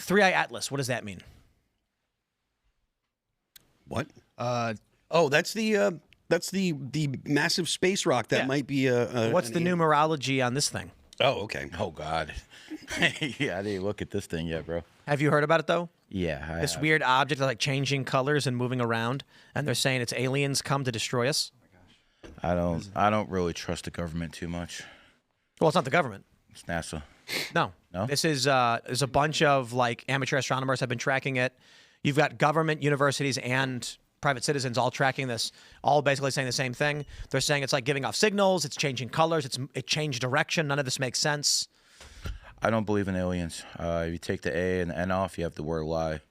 Three-Eye Atlas. What does that mean? What? Oh, that's the massive space rock that might be a. What's the numerology on this thing? Oh, okay. Oh God. Yeah, I didn't look at this thing yet, bro. Have you heard about it though? Yeah, This weird object like changing colors and moving around, and they're saying it's aliens come to destroy us. I don't really trust the government too much. Well, it's not the government. It's NASA. No. This is there's a bunch of like amateur astronomers have been tracking it. You've got government, universities, and private citizens all tracking this, all basically saying the same thing. They're saying it's like giving off signals, it's changing colors, it changed direction. None of this makes sense. I don't believe in aliens. If you take the A and the N off, you have the word lie.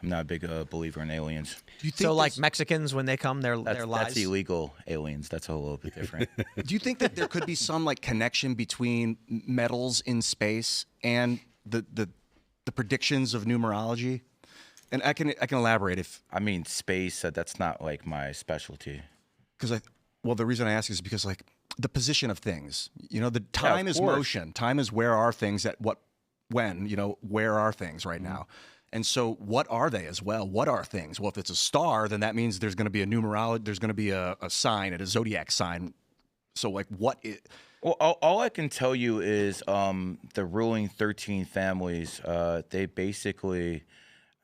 I'm not a big believer in aliens. Do you think so? Like Mexicans, when they come, they're lies. That's illegal aliens. That's a little bit different. Do you think that there could be some like connection between metals in space and the predictions of numerology? And I can elaborate if I mean space. That's not like my specialty. Because the reason I ask is because like the position of things. You know, the time is motion. Time is where are things at what when. You know, where are things right now. And so what are they as well? What are things? Well, if it's a star, then that means there's going to be a numerology, there's going to be a sign, a zodiac sign. So like what is... Well, all I can tell you is the ruling 13 families, they basically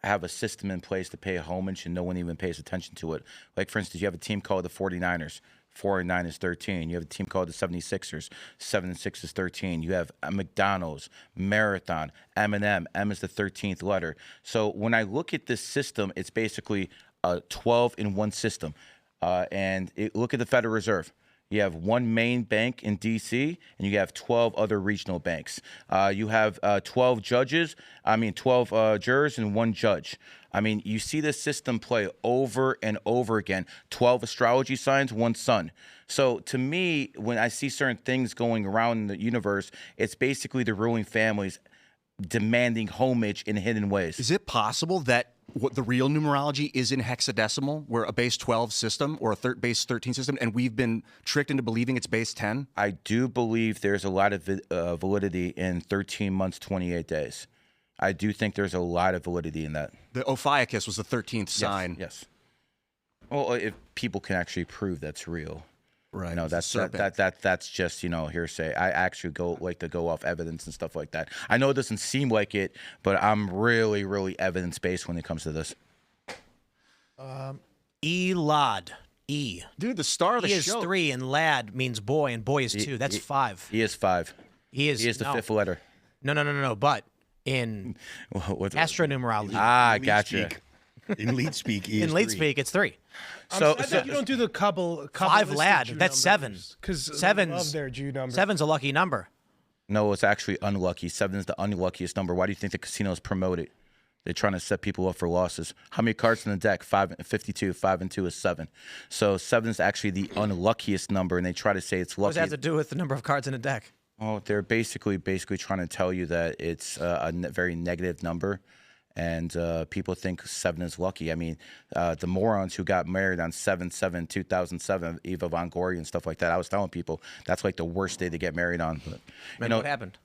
have a system in place to pay homage and no one even pays attention to it. Like, for instance, you have a team called the 49ers. 4 and 9 is 13. You have a team called the 76ers. 7 and 6 is 13. You have McDonald's, Marathon, M&M. M is the 13th letter. So when I look at this system, it's basically a 12-in-1 system. Look at the Federal Reserve. You have one main bank in D.C., and you have 12 other regional banks. You have 12 jurors and one judge. I mean, you see this system play over and over again. 12 astrology signs, one sun. So to me, when I see certain things going around in the universe, it's basically the ruling families demanding homage in hidden ways. Is it possible that what the real numerology is in hexadecimal, where a base 12 system or a base 13 system, and we've been tricked into believing it's base 10? I do believe there's a lot of validity in 13 months, 28 days. I do think there's a lot of validity in that. The Ophiuchus was the 13th sign. Yes. Well, if people can actually prove that's real. Right. You know, that's just, hearsay. I actually like to go off evidence and stuff like that. I know it doesn't seem like it, but I'm really, really evidence-based when it comes to this. Elad. E. Dude, the star of the show. show. Is 3, and lad means boy, and boy is 2. That's 5. He is 5. He is the 5th letter. No. But in astronumerology. Gotcha. In lead speak, he is in lead 3. speak, it's 3. So you don't do the couple 5 lad. That's 7. Because 7's love their Jew numbers. 7's a lucky number. No, it's actually unlucky. 7 is the unluckiest number. Why do you think the casinos promote it? They're trying to set people up for losses. How many cards in the deck? 52. 5 and 2 is 7. So 7 is actually the unluckiest number, and they try to say it's lucky. What does that have to do with the number of cards in a deck? Oh, they're basically trying to tell you that it's a very negative number, and people think 7 is lucky. I mean, the morons who got married on 7/7/2007, Eva Von Gory and stuff like that. I was telling people that's like the worst day to get married on. But, what happened?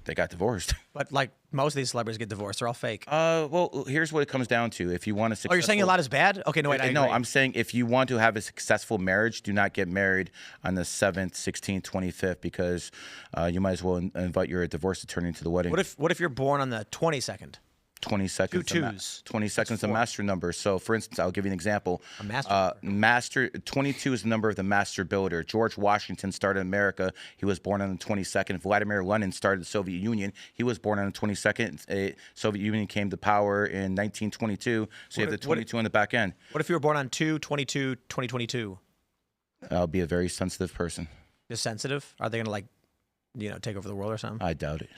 They got divorced. But like most of these celebrities get divorced, they're all fake. Well, here's what it comes down to. If you want to, you're saying a lot is bad? Okay, no, wait. No, I'm saying if you want to have a successful marriage, do not get married on the 7th, 16th, 25th, because you might as well invite your divorce attorney to the wedding. What if you're born on the 22nd? 20 seconds. 2 twos. 20 seconds a master number. So, for instance, I'll give you an example. A master 22 is the number of the master builder. George Washington started America. He was born on the 22nd. Vladimir Lenin started the Soviet Union. He was born on the 22nd. Soviet Union came to power in 1922. So you have the 22 on the back end. What if you were born on 2/22/2022? I'll be a very sensitive person. You're sensitive? Are they going to take over the world or something? I doubt it.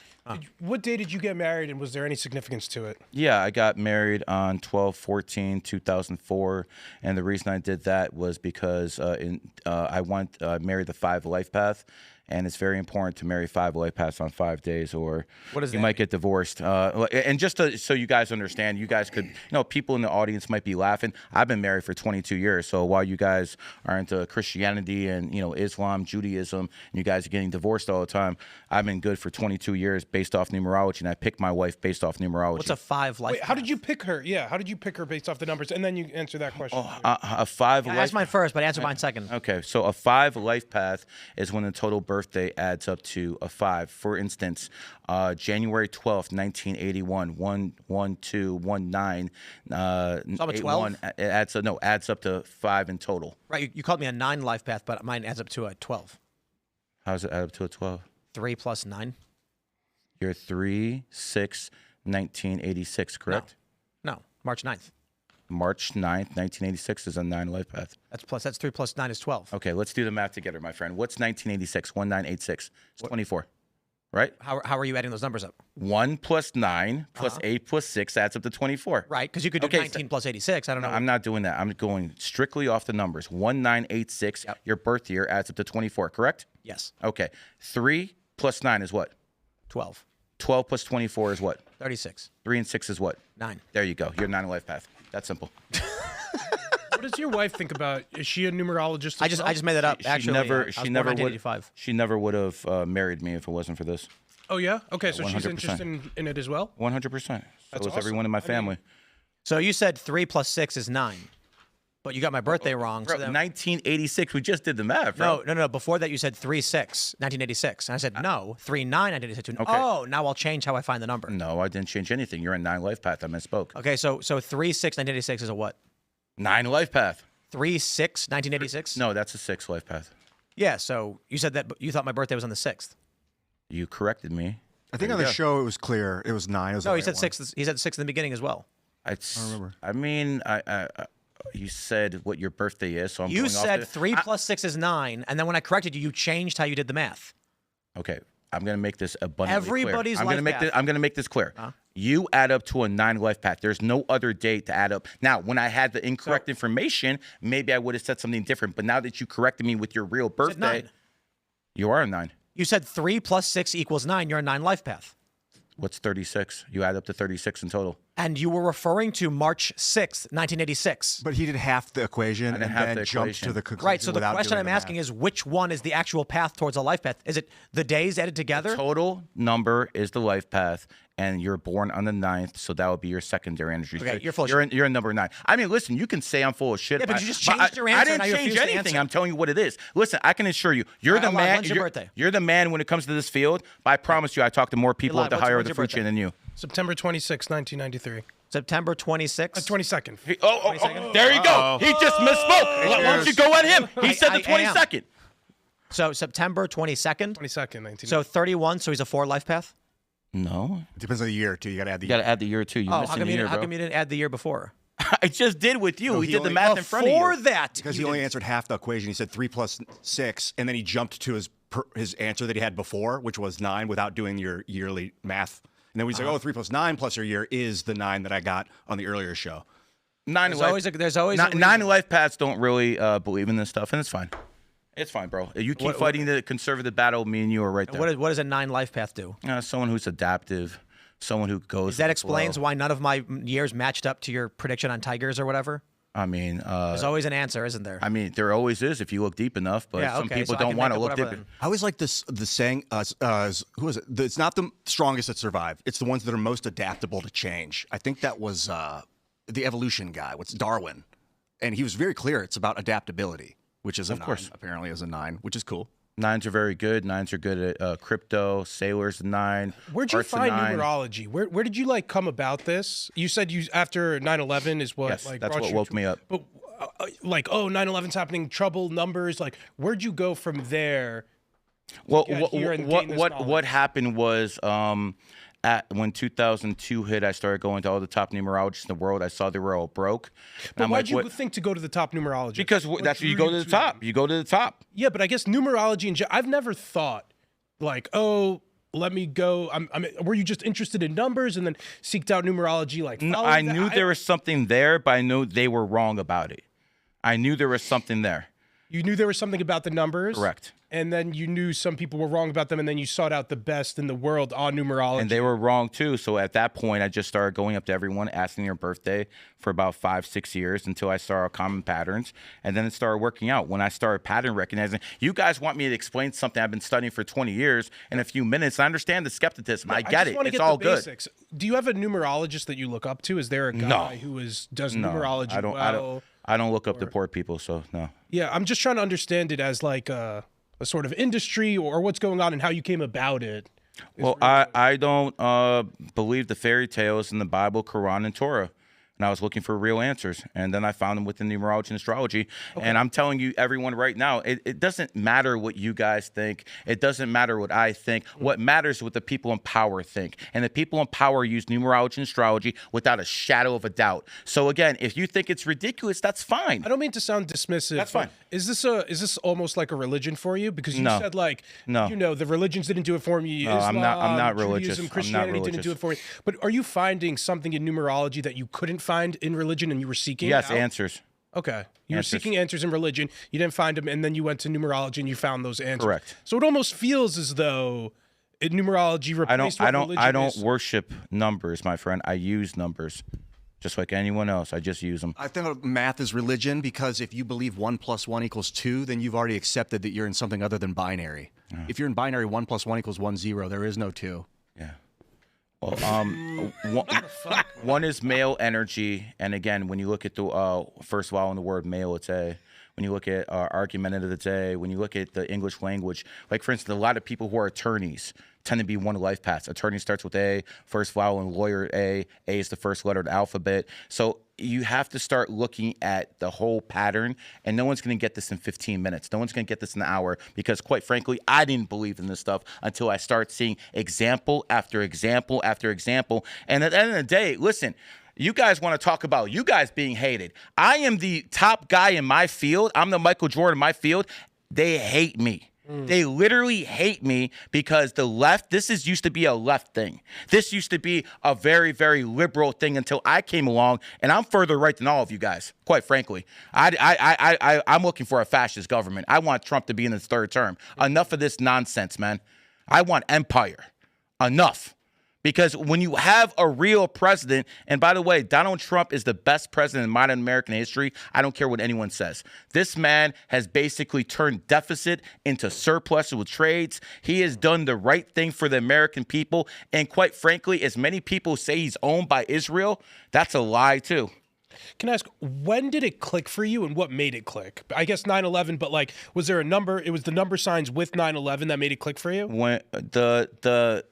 What day did you get married, and was there any significance to it? Yeah, I got married on 12/14/2004, and the reason I did that was because I married the 5 life path, and it's very important to marry 5 life paths on 5 days, or you might get divorced. And just so you guys understand, you guys could, people in the audience might be laughing. I've been married for 22 years, so while you guys are into Christianity and Islam, Judaism, and you guys are getting divorced all the time, I've been good for 22 years. based off numerology, and I picked my wife based off numerology. What's a 5 life Wait, how path? did you pick her? Yeah, how did you pick her based off the numbers? And then you answer that question. A 5 I life. asked mine first, but answer mine second. Okay, so a 5 life path is when the total birthday adds up to a 5. For instance, January 12th, 1981, 1, 1, 2, 1, 9, I'm a 8, 12? 1, it adds up to 5 in total. Right, you called me a 9 life path, but mine adds up to a 12. How does it add up to a 12? 3 plus 9? You're 3, 6, 1986, correct? No, March 9th. March 9th, 1986 is a 9 life path. That's 3 plus 9 is 12. Okay, let's do the math together, my friend. What's 1986? 1986. It's 24, right? How are you adding those numbers up? 1 plus 9 plus 8 plus 6 adds up to 24. Right, because you could do Okay, 19 plus 86. I don't know. I'm not doing that. I'm going strictly off the numbers. 1986, your birth year adds up to 24, correct? Yes, Okay. 3 plus 9 is what? 12. 12 plus 24 is what? 36. 3 and 6 is what? 9. There you go. You're 9 life path. That's simple. What does your wife think about? Is she a numerologist? I just made that up. Actually, I was born She never would. 1985. She never would have married me if it wasn't for this. Oh yeah. Okay, so she's 100%. interested in it as well. 100%. So That's is awesome. everyone in my I mean, family. So you said 3 plus 6 is 9, but you got my birthday wrong. Bro, So then, 1986. We just did the math, bro. no. Before that, you said 3 6 1986, and I said no 3 9 1986. Okay. Oh, now I'll change how I find the number. No, I didn't change anything. You're in 9 life path. I misspoke. Okay, so 3 6 1986 is a what? 9 life path. 3 6 1986. No, that's a 6 life path. Yeah. So you said that, but you thought my birthday was on the 6th. You corrected me. I think on the show it was clear. It was 9. It was No, the he right said one. 6. He said 6 in the beginning as well. I remember. I mean, you said what your birthday is, so I'm You going said off 3 plus 6 is 9, and then when I corrected you, you changed how you did the math. Okay, I'm gonna make this abundantly Everybody's clear. I'm gonna life make path. this. I'm gonna make this clear. You add up to a 9 life path. There's no other date to add up. Now, when I had the incorrect information, maybe I would have said something different. But now that you corrected me with your real said birthday, 9. you are a 9. You said 3 plus 6 equals 9. You're a 9 life path. What's 36? You add up to 36 in total. And you were referring to March 6th, 1986. But he did half the equation and did half then the jumped equation. to the conclusion. Right, so the without question doing I'm the asking math. is which one is the actual path towards a life path? Is it the days added together? Total number is the life path, and you're born on the 9th, so that would be your secondary energy. Okay, So you're full of you're in number 9. I mean, listen, you can say I'm full of shit. Yeah, but you just but changed your I answer, didn't now you change refuse to anything. answer. I'm telling you what it is. Listen, I can assure you, you're the All right, man. when's your birthday? You're the man when it comes to this field. But I promise you, I talk to more people lied. at the What's- higher when's the your food chain birthday? than you. September 26, 1993. September 26th. 22nd. There you go. He just misspoke. Why don't you go at him? He said the I am. 22nd. So September 22nd. 22nd, 19. So 31, so he's a 4 life path? No, It depends on the year too. You got to add the you got year. to add the year too. You're Oh, missing how come, the year, how bro. come you didn't add the year before? I just did with you. No, We he did the only- math in front of Before you. that, Because you he only didn't. answered half the equation. He said 3 plus 6, and then he jumped to his answer that he had before, which was 9, without doing your yearly math. And then we say, oh, 3 plus 9 plus your year is the 9 that I got on the earlier show. There's always a Nine reason. life paths don't really believe in this stuff, and it's fine. It's fine, bro. You keep fighting the conservative battle. Me and you are right there. What does a 9 life path do? Someone who's adaptive, someone who goes. That with the explains flow. why none of my years matched up to your prediction on Tigers or whatever. I mean, There's always an answer, isn't there? there always is if you look deep enough, but Yeah, some okay, people so I don't can want to make up look whatever deep. then. I always like this the saying, who is it? It's not the strongest that survive. It's the ones that are most adaptable to change. I think that was the evolution guy. What's Darwin? And he was very clear. It's about adaptability, which is a 9, course. apparently is a 9, which is cool. 9s are very good. 9s are good at crypto. Sailors 9. Where'd you Hearts a find 9. numerology? Where did you come about this? You said you after 9/11 is what Yes, that's brought what you woke to- me up. But 9/11's happening, trouble numbers. Where'd you go from there? Well, get here and gain this what knowledge? happened was when 2002 hit, I started going to all the top numerologists in the world. I saw they were all broke. And But I'm why'd like, you what? think to go to the top numerologist? Because What that's where you drew go to the to top. them? You go to the top. Yeah, but I guess numerology and I've never thought let me go. Were you just interested in numbers and then seeked out numerology? I knew there was something there, but I knew they were wrong about it. I knew there was something there. You knew there was something about the numbers. Correct. And then you knew some people were wrong about them, and then you sought out the best in the world on numerology. And they were wrong too. So at that point, I just started going up to everyone, asking their birthday for about 5-6 years until I saw common patterns. And then it started working out. When I started pattern recognizing, you guys want me to explain something I've been studying for 20 years in a few minutes. I understand the skepticism. I get it. It's all good. Basics. Do you have a numerologist that you look up to? Is there a guy who does numerology I don't look up to poor people, so no. Yeah, I'm just trying to understand it as like a sort of industry or what's going on and how you came about it. Well, I don't believe the fairy tales in the Bible, Quran, and Torah. And I was looking for real answers. And then I found them within numerology and astrology. Okay. And I'm telling you, everyone right now, it doesn't matter what you guys think. It doesn't matter what I think. What matters is what the people in power think. And the people in power use numerology and astrology without a shadow of a doubt. So again, if you think it's ridiculous, that's fine. I don't mean to sound dismissive. That's fine. Is this almost like a religion for you? Because you said like, the religions didn't do it for me. No, Islam, I'm not religious. Judaism, Christianity didn't do it for me. But are you finding something in numerology that you couldn't find in religion and you were seeking? Yes, out? answers. Okay. You were seeking answers in religion. You didn't find them, and then you went to numerology and you found those answers. Correct. So it almost feels as though numerology replaced religion I don't worship numbers, my friend. I use numbers. Just like anyone else, I just use them. I think math is religion because if you believe 1 + 1 = 2, then you've already accepted that you're in something other than binary. If you're in binary, 1 + 1 = 1, 0. There is no 2. Yeah. Well, one is male energy, and again, when you look at the first vowel in the word male, it's A. When you look at argumentative, it's A. When you look at the English language, like for instance, a lot of people who are attorneys tend to be one life paths. Attorney starts with A, first vowel, and lawyer A. A is the first letter of the alphabet. So you have to start looking at the whole pattern, and no one's going to get this in 15 minutes. No one's going to get this in an hour because, quite frankly, I didn't believe in this stuff until I start seeing example after example after example. And at the end of the day, listen, you guys want to talk about you guys being hated. I am the top guy in my field. I'm the Michael Jordan in my field. They hate me. They literally hate me because the left, used to be a left thing. This used to be a very, very liberal thing until I came along, and I'm further right than all of you guys, quite frankly. I'm looking for a fascist government. I want Trump to be in his third term. Enough of this nonsense, man. I want empire. Enough. Because when you have a real president, and by the way, Donald Trump is the best president in modern American history. I don't care what anyone says. This man has basically turned deficit into surplus with trades. He has done the right thing for the American people. And quite frankly, as many people say he's owned by Israel, that's a lie too. Can I ask, when did it click for you and what made it click? I guess 9/11, but like, was there a number? It was the number signs with 9/11 that made it click for you? When the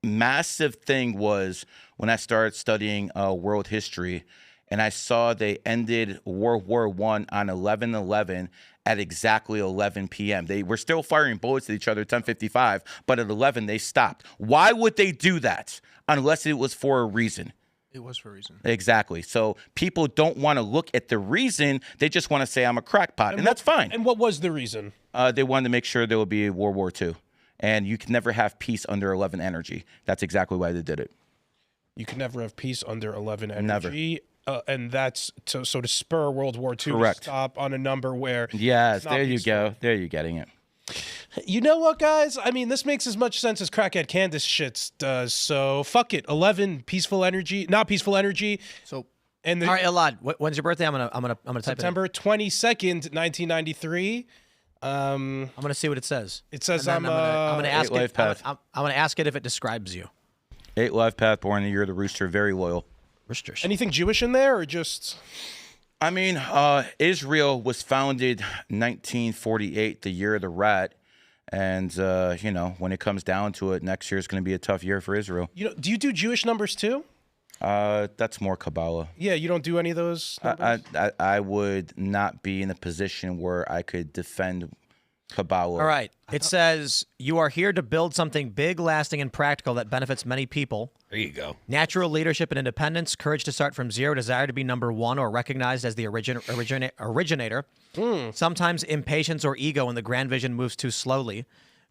massive thing was when I started studying world history, and I saw they ended World War I on 11/11 at exactly 11 p.m. They were still firing bullets at each other at 10:55, but at 11 they stopped. Why would they do that unless it was for a reason? It was for a reason. Exactly. So people don't want to look at the reason. They just want to say I'm a crackpot, and that's fine. And what was the reason? They wanted to make sure there would be a World War II. And you can never have peace under 11 energy. That's exactly why they did it. You can never have peace under 11 energy. Never. And that's to spur World War II. Correct. To stop on a number where. Yes, there you go. There you're getting it. You know what, guys? I mean, this makes as much sense as Crackhead Candace shit does. So fuck it. 11 peaceful energy, not peaceful energy. So. And all right, Elad, when's your birthday? I'm gonna type September 22nd, 1993. I'm gonna see what it says. It says I'm gonna ask it. I'm gonna ask it if it describes you. 8 life path, born in the year of the rooster, very loyal. Roosters. Anything Jewish in there, or just? I mean, Israel was founded 1948, the year of the rat, and when it comes down to it, next year is going to be a tough year for Israel. Do you do Jewish numbers too? That's more Kabbalah. Yeah, you don't do any of those numbers? I would not be in a position where I could defend Kabbalah. All right. It says, you are here to build something big, lasting, and practical that benefits many people. There you go. Natural leadership and independence, courage to start from zero, desire to be number one or recognized as the originator. Sometimes impatience or ego when the grand vision moves too slowly.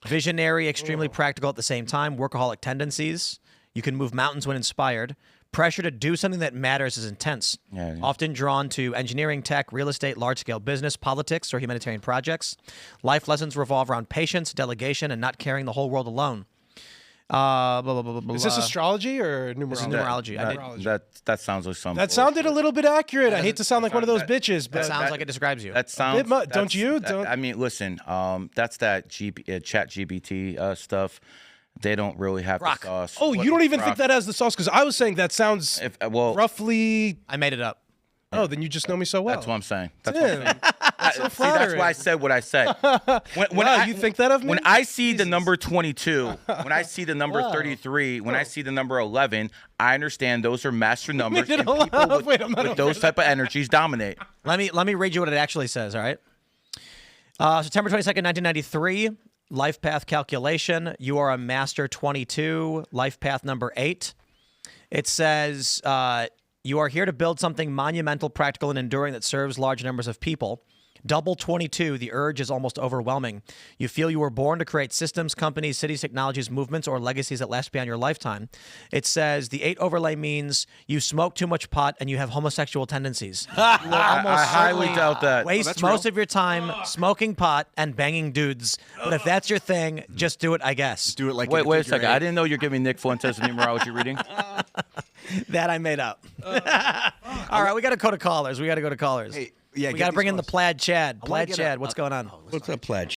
Visionary, extremely practical at the same time. Workaholic tendencies. You can move mountains when inspired. Pressure to do something that matters is intense. Yeah. Often drawn to engineering, tech, real estate, large-scale business, politics, or humanitarian projects. Life lessons revolve around patience, delegation, and not carrying the whole world alone. Blah, blah, blah, blah, blah, Is this blah. astrology or numerology? This is numerology. I did- That sounds like something. That sounded a little bit accurate. I hate to sound like one of those bitches, but That sounds like it describes you. That sounds. don't that's- you? that- Don't- I mean, listen. That's that Chat GBT stuff. They don't really have Grok. the sauce. oh, What- you don't even think Grok. that has the sauce? Because I was saying that sounds Well, roughly. I made it up. Oh, then you just know me so well. that's what I'm saying. That's what I'm Tim, saying. that's so See, that's flattering. why I said what I said. When Wow, you think that of me? When I see the number 22, when I see the number 33, when I see the number 11, I understand those are master numbers. Made it And a people lot. Wait, I'm not with over those type of energies dominate. Let me read you what it actually says, all right? September 22nd, 1993, life path calculation. You are a master 22, life path number 8. It says, you are here to build something monumental, practical, and enduring that serves large numbers of people. Double 22, the urge is almost overwhelming. You feel you were born to create systems, companies, cities, technologies, movements, or legacies that last beyond your lifetime. It says the 8 overlay means you smoke too much pot and you have homosexual tendencies. You will almost I highly certainly doubt that. waste that's most real. of your time smoking pot and banging dudes. But if that's your thing, just do it, I guess. Do it like Wait in a figure second. eight. I didn't know you're giving Nick Fuentes a numerology reading. That I made up. All right, we got to go to callers. Hey, yeah, we get got to these bring in the calls. Plaid Chad. wanna Plaid get Chad, a- what's going on? What's up, Plaid